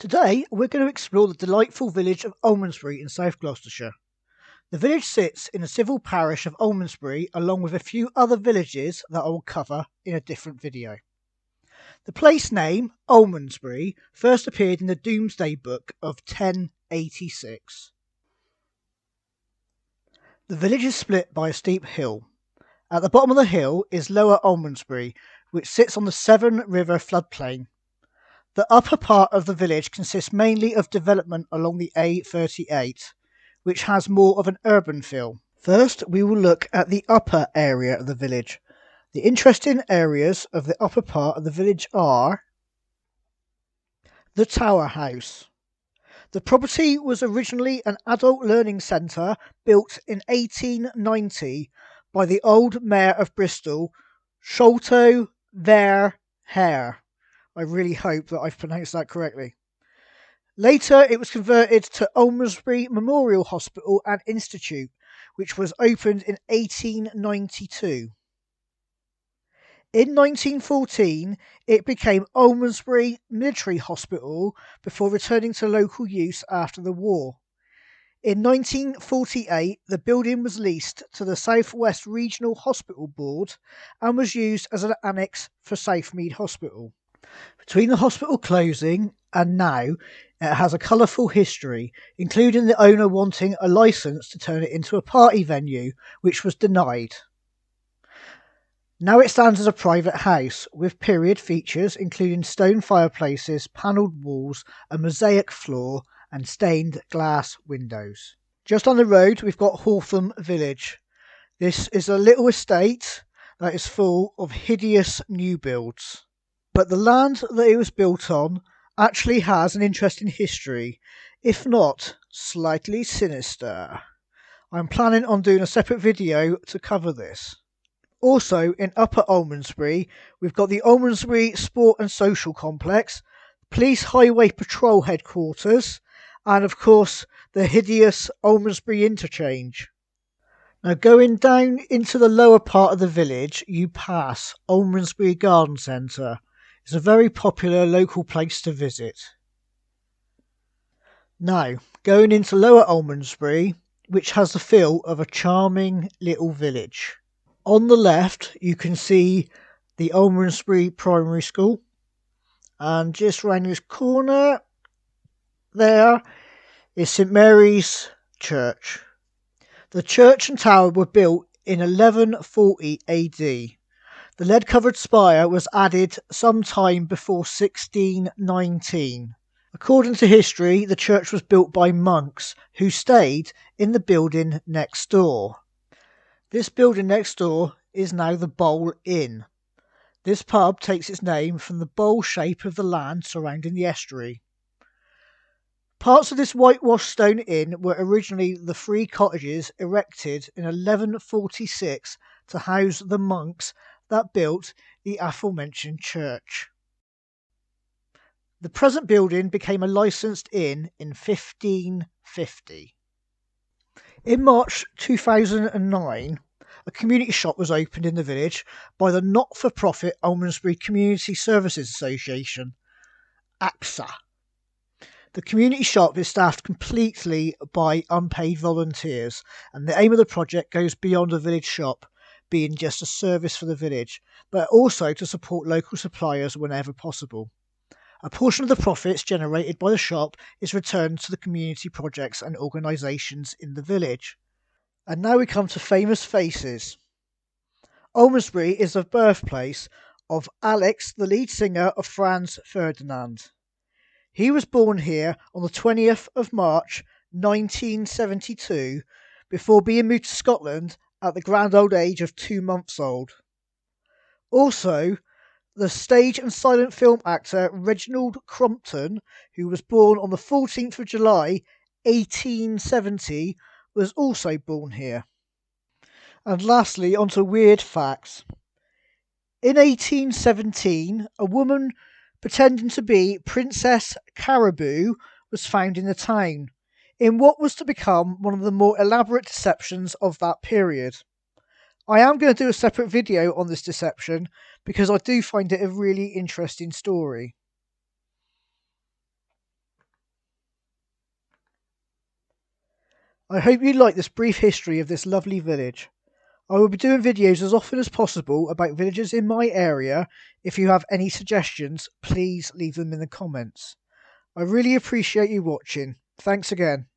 Today we're going to explore the delightful village of Almondsbury in South Gloucestershire. The village sits in the civil parish of Almondsbury along with a few other villages that I will cover in a different video. The place name, Almondsbury, first appeared in the Domesday Book of 1086. The village is split by a steep hill. At the bottom of the hill is Lower Almondsbury, which sits on the Severn River floodplain. The upper part of the village consists mainly of development along the A38, which has more of an urban feel. First, we will look at the upper area of the village. The interesting areas of the upper part of the village are the Tower House. The property was originally an adult learning centre built in 1890 by the old Mayor of Bristol, Sholto Ver Hare. I really hope that I've pronounced that correctly. Later, it was converted to Almondsbury Memorial Hospital and Institute, which was opened in 1892. In 1914, it became Almondsbury Military Hospital before returning to local use after the war. In 1948, the building was leased to the South West Regional Hospital Board and was used as an annex for Southmead Hospital. Between the hospital closing and now, it has a colourful history, including the owner wanting a licence to turn it into a party venue, which was denied. Now it stands as a private house, with period features including stone fireplaces, panelled walls, a mosaic floor and stained glass windows. Just on the road we've got Hawtham Village. This is a little estate that is full of hideous new builds. But the land that it was built on actually has an interesting history, if not slightly sinister. I'm planning on doing a separate video to cover this. Also in Upper Almondsbury, we've got the Almondsbury Sport and Social Complex, Police Highway Patrol Headquarters, and of course the hideous Almondsbury Interchange. Now going down into the lower part of the village, you pass Almondsbury Garden Centre. It's a very popular local place to visit. Now, going into Lower Almondsbury, which has the feel of a charming little village. On the left, you can see the Almondsbury Primary School. And just round this corner, there is St Mary's Church. The church and tower were built in 1140 AD. The lead-covered spire was added some time before 1619. According to history, the church was built by monks who stayed in the building next door. This building next door is now the Bowl Inn. This pub takes its name from the bowl shape of the land surrounding the estuary. Parts of this whitewashed stone inn were originally the 3 cottages erected in 1146 to house the monks that built the aforementioned church. The present building became a licensed inn in 1550. In March 2009, a community shop was opened in the village by the not-for-profit Almondsbury Community Services Association, ACSA. The community shop is staffed completely by unpaid volunteers, and the aim of the project goes beyond a village shop being just a service for the village, but also to support local suppliers whenever possible. A portion of the profits generated by the shop is returned to the community projects and organisations in the village. And now we come to famous faces. Almondsbury is the birthplace of Alex, the lead singer of Franz Ferdinand. He was born here on the 20th of March 1972 before being moved to Scotland at the grand old age of 2 months old. Also, the stage and silent film actor Reginald Crompton, who was born on the 14th of July 1870, was also born here. And lastly, on to weird facts. In 1817, a woman pretending to be Princess Caribou was found in the town, in what was to become one of the more elaborate deceptions of that period. I am going to do a separate video on this deception because I do find it a really interesting story. I hope you like this brief history of this lovely village. I will be doing videos as often as possible about villages in my area. If you have any suggestions, please leave them in the comments. I really appreciate you watching. Thanks again.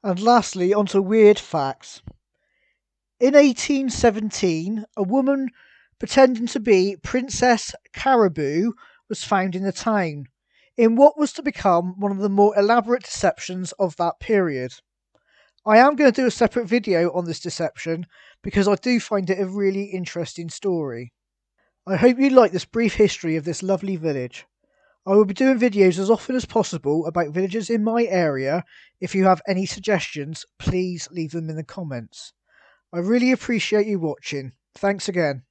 And lastly, on to weird facts. In 1817, a woman pretending to be Princess Caribou, was found in the town, in what was to become one of the more elaborate deceptions of that period. I am going to do a separate video on this deception because I do find it a really interesting story. I hope you like this brief history of this lovely village. I will be doing videos as often as possible about villages in my area. If you have any suggestions, please leave them in the comments. I really appreciate you watching. Thanks again.